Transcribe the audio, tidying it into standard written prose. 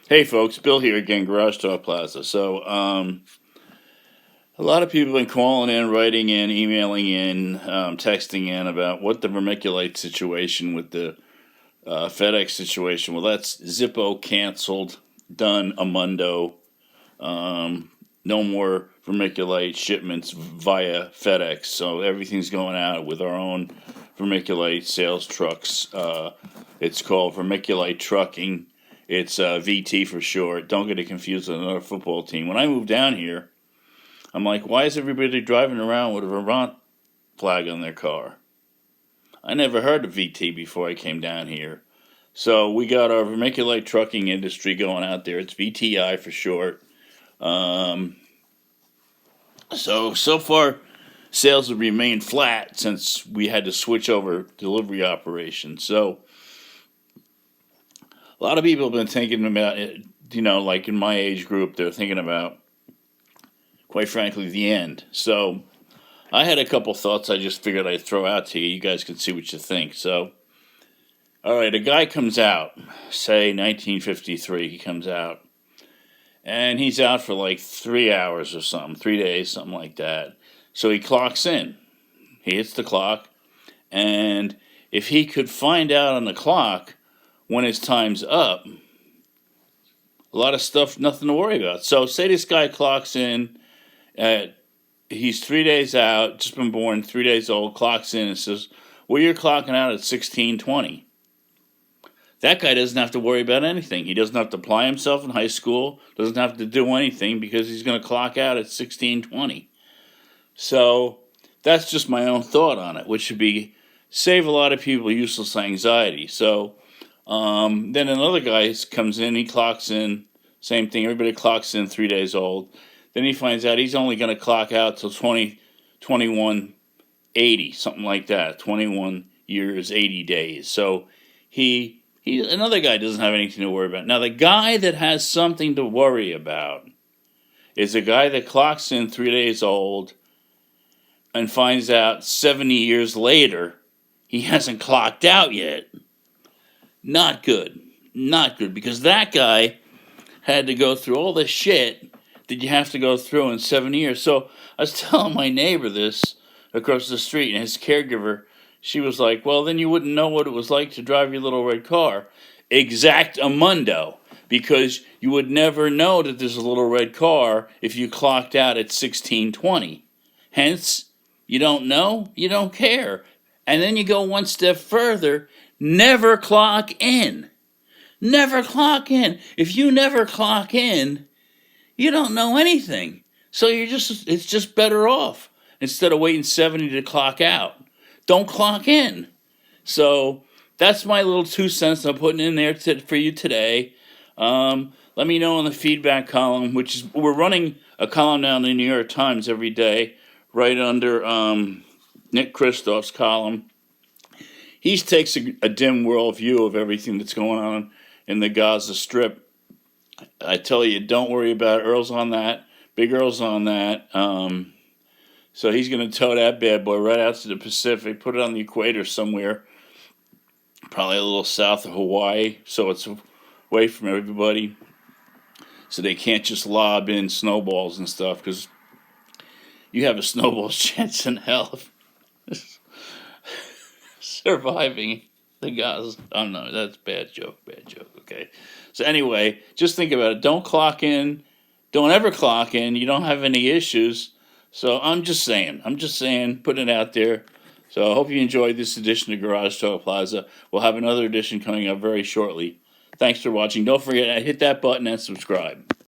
Hey folks, Bill here again, GarageTalk Plaza. A lot of people have been calling in, writing in, emailing in, texting in about what the vermiculite situation with the FedEx situation. Well, that's Zippo canceled, done, amundo. No more vermiculite shipments via FedEx. So everything's going out with our own vermiculite sales trucks. It's called vermiculite trucking. It's VT for short. Don't get it confused with another football team. When I moved down here, I'm like, why is everybody driving around with a Vermont flag on their car? I never heard of VT before I came down here. So we got our vermiculite trucking industry going out there. It's VTI for short. So far, sales have remained flat since we had to switch over delivery operations. So a lot of people have been thinking about it, like in my age group, they're thinking about, quite frankly, the end. So I had a couple thoughts I just figured I'd throw out to you. You guys can see what you think. So, all right, a guy comes out, say 1953, he comes out, and he's out for like 3 hours or something, 3 days, something like that. So he clocks in. He hits the clock, and if he could find out on the clock when his time's up, a lot of stuff, nothing to worry about. So say this guy clocks in he's 3 days out, just been born, 3 days old, clocks in and says, well, you're clocking out at 16:20. That guy doesn't have to worry about anything. He doesn't have to apply himself in high school, doesn't have to do anything because he's going to clock out at 16:20. So that's just my own thought on it, which should be save a lot of people useless anxiety. So then another guy comes in, he clocks in, same thing, everybody clocks in 3 days old. Then he finds out he's only going to clock out till 2180, something like that, 21 years, 80 days. So another guy doesn't have anything to worry about. Now, the guy that has something to worry about is a guy that clocks in 3 days old and finds out 70 years later he hasn't clocked out yet. Not good. Not good, because that guy had to go through all the shit that you have to go through in 7 years. So I was telling my neighbor this across the street, and his caregiver, she was like, well, then you wouldn't know what it was like to drive your little red car. Exactamundo, because you would never know that there's a little red car if you clocked out at 16:20. Hence, you don't know, you don't care. And then you go one step further, never clock in. Never clock in. If you never clock in, you don't know anything. So it's just better off instead of waiting 70 to clock out. Don't clock in. So that's my little 2 cents I'm putting in there for you today. Let me know in the feedback column, we're running a column now in the New York Times every day, right under Nick Kristoff's column. He takes a dim world view of everything that's going on in the Gaza Strip. I tell you, don't worry about it. Earl's on that. Big Earl's on that. So he's going to tow that bad boy right out to the Pacific, put it on the equator somewhere, probably a little south of Hawaii, so it's away from everybody, so they can't just lob in snowballs and stuff, because you have a snowball's chance in hell of surviving the Gaza. Oh no, that's bad joke, okay? So anyway, just think about it. Don't clock in. Don't ever clock in. You don't have any issues. So I'm just saying, putting it out there. So I hope you enjoyed this edition of Garage Talk Plaza. We'll have another edition coming up very shortly. Thanks for watching. Don't forget to hit that button and subscribe.